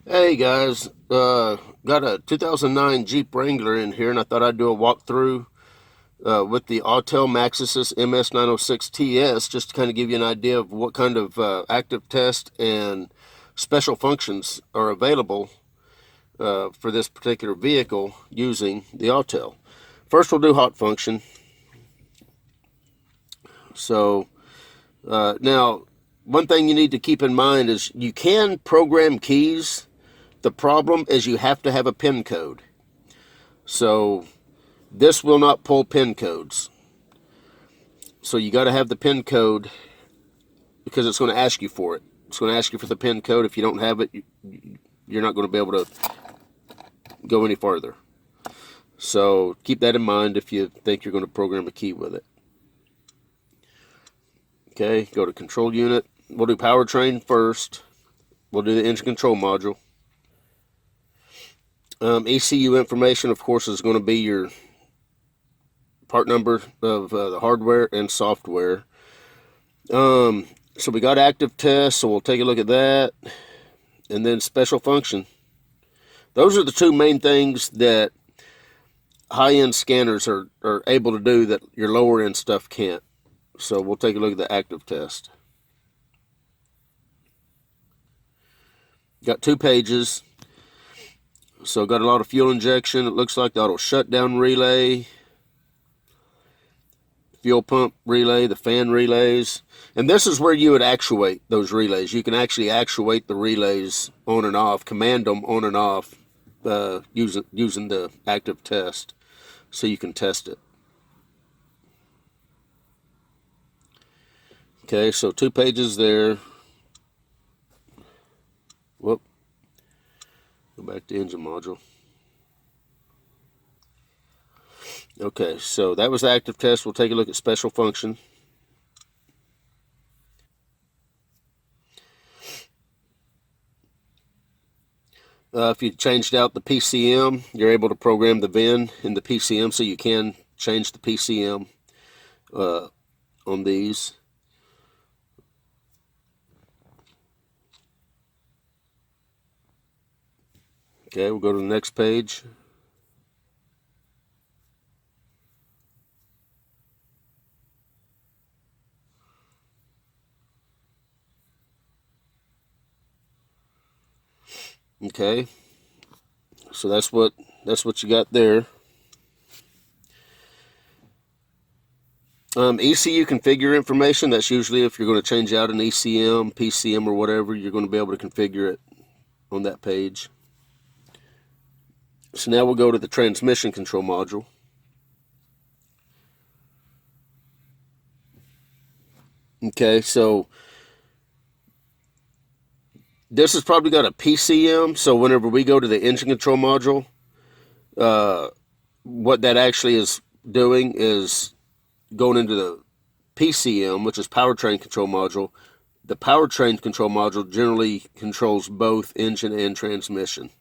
Hey guys, got a 2009 Jeep Wrangler in here, and I thought I'd do a walkthrough with the Autel Maxisys MS906TS just to kind of give you an idea of what kind of active test and special functions are available for this particular vehicle using the Autel. First, we'll do hot function. So now, one thing you need to keep in mind is you can program keys. The problem is you have to have a PIN code. So this will not pull PIN codes. So you got to have the PIN code because it's going to ask you for it. It's going to ask you for the PIN code. If you don't have it, you're not going to be able to go any farther. So keep that in mind if you think you're going to program a key with it. Okay, go to control unit. We'll do powertrain first. We'll do the engine control module. ECU information, of course, is going to be your part number of the hardware and software. So we got active test, so we'll take a look at that. And then special function. Those are the two main things that high-end scanners are able to do that your lower-end stuff can't. So we'll take a look at the active test. Got 2 pages. So got a lot of fuel injection. It looks like the auto shutdown relay, fuel pump relay, the fan relays. And this is where you would actuate those relays. You can actually actuate the relays on and off, command them on and off using the active test so you can test it. Okay, so 2 pages there. Whoop. Go back to engine module. Okay, so that was the active test. We'll take a look at special function. If you changed out the PCM, you're able to program the VIN in the PCM, so you can change the PCM on these. Okay, we'll go to the next page. Okay, so that's what you got there. ECU configure information. That's usually if you're going to change out an ECM, PCM, or whatever, you're going to be able to configure it on that page. So now we'll go to the transmission control module. Okay, so this has probably got a PCM, so whenever we go to the engine control module, what that actually is doing is going into the PCM, which is powertrain control module. The powertrain control module generally controls both engine and transmission.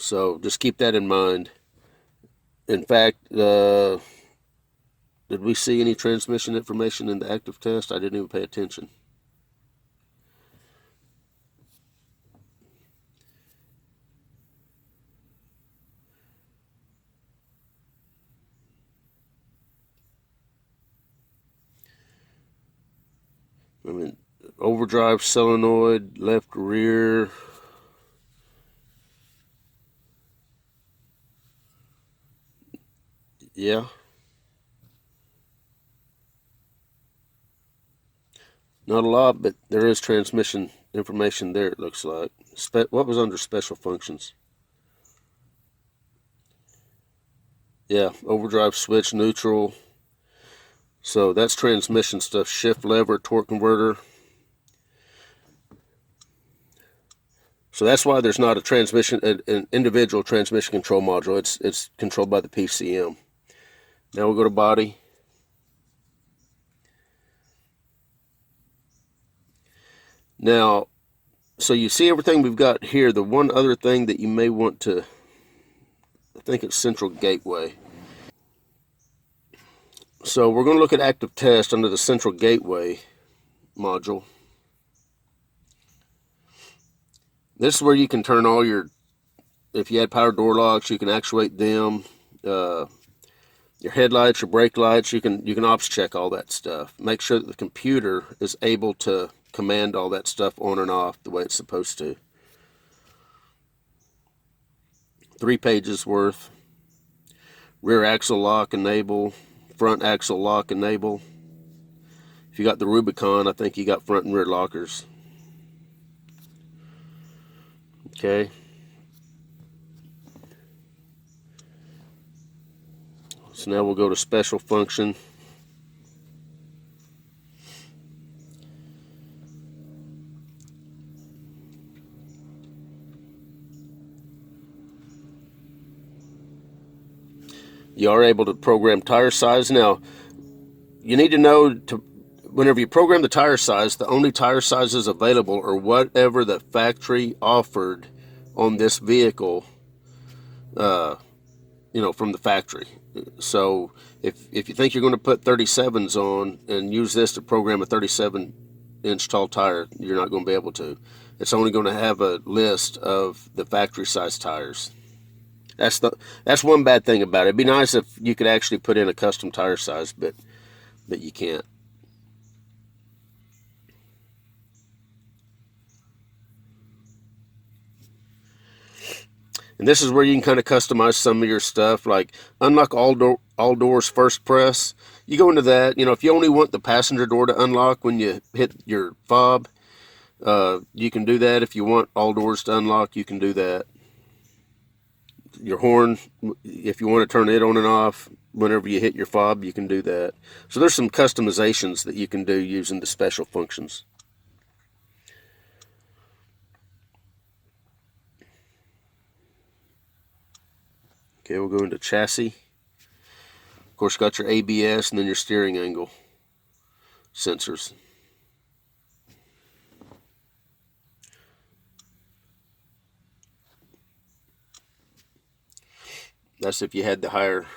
So just keep that in mind. In fact, did we see any transmission information in the active test? I didn't even pay attention. I mean, overdrive solenoid, left rear. Yeah. Not a lot, but there is transmission information there, it looks like. What was under special functions? Yeah, overdrive switch, neutral. So that's transmission stuff. Shift lever, torque converter. So that's why there's not a transmission, an individual transmission control module. It's controlled by the PCM. Now we'll go to body. Now, so you see everything we've got here. The one other thing that you may want to, I think it's central gateway. So we're going to look at active test under the central gateway module. This is where you can turn all your, if you had power door locks, you can actuate them. Your headlights, your brake lights, you can ops check all that stuff. Make sure that the computer is able to command all that stuff on and off the way it's supposed to. 3 pages worth. Rear axle lock enable, front axle lock enable. If you got the Rubicon, I think you got front and rear lockers. Okay. So now we'll go to special function. You are able to program tire size. Now, you need to know whenever you program the tire size, the only tire sizes available are whatever the factory offered on this vehicle, from the factory. So if you think you're going to put 37s on and use this to program a 37-inch tall tire, you're not going to be able to. It's only going to have a list of the factory size tires. That's one bad thing about it. It'd be nice if you could actually put in a custom tire size, but you can't. And this is where you can kind of customize some of your stuff, like unlock all doors first press. You go into that, if you only want the passenger door to unlock when you hit your fob, you can do that. If you want all doors to unlock, you can do that. Your horn, if you want to turn it on and off whenever you hit your fob, you can do that. So there's some customizations that you can do using the special functions. Okay, we'll go into chassis. Of course, you got your ABS and then your steering angle sensors. That's if you had the higher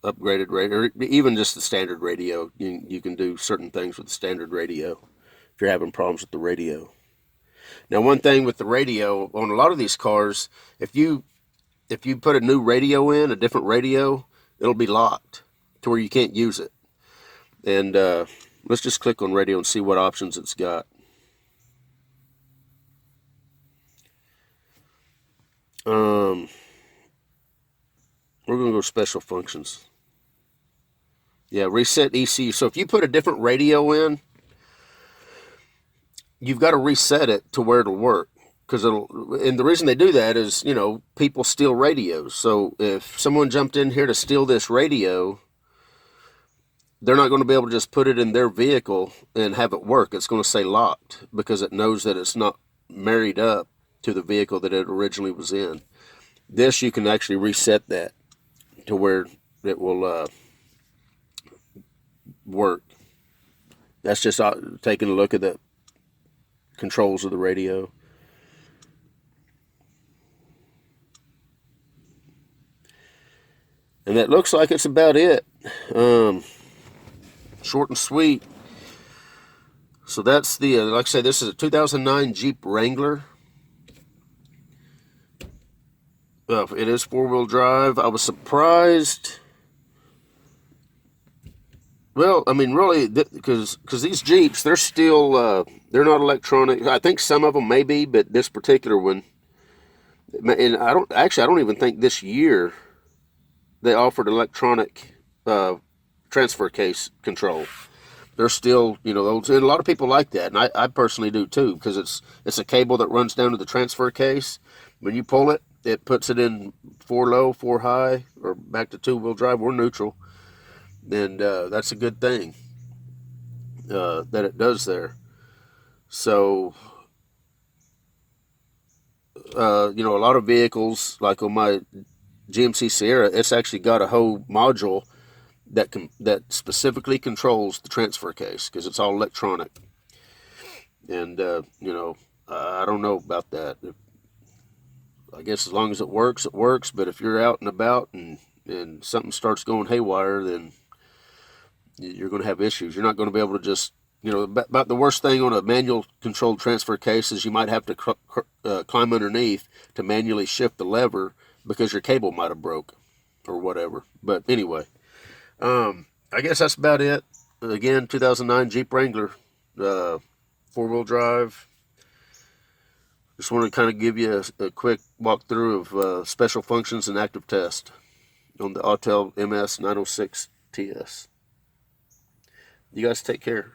upgraded radio, or even just the standard radio. You can do certain things with the standard radio if you're having problems with the radio. Now, one thing with the radio on a lot of these cars, if you put a new radio in, a different radio, it'll be locked to where you can't use it. And let's just click on radio and see what options it's got. We're going to go special functions. Yeah, reset ECU. So if you put a different radio in, you've got to reset it to where it'll work. And the reason they do that is, people steal radios. So if someone jumped in here to steal this radio, they're not going to be able to just put it in their vehicle and have it work. It's going to say locked because it knows that it's not married up to the vehicle that it originally was in. This, you can actually reset that to where it will work. That's just taking a look at the controls of the radio. And that looks like it's about it. Short and sweet. So that's the, like I say, this is a 2009 Jeep Wrangler. It is 4-wheel drive. I was surprised. Well, I mean, really, because these Jeeps, they're still, they're not electronic. I think some of them may be, but this particular one, and I don't even think this year they offered electronic transfer case control. They're still, those, and a lot of people like that, and I personally do too, because it's a cable that runs down to the transfer case. When you pull it, it puts it in 4 low, 4 high, or back to 2-wheel drive or neutral. And that's a good thing that it does there. So, a lot of vehicles, like on my GMC Sierra, it's actually got a whole module that specifically controls the transfer case because it's all electronic. And, I don't know about that. I guess as long as it works, but if you're out and about and something starts going haywire, then you're going to have issues. You're not going to be able to just You know, about the worst thing on a manual controlled transfer case is you might have to climb underneath to manually shift the lever because your cable might have broke or whatever. But anyway, I guess that's about it. Again, 2009 Jeep Wrangler, four-wheel drive. Just want to kind of give you a quick walkthrough of special functions and active test on the Autel MS906TS. You guys take care.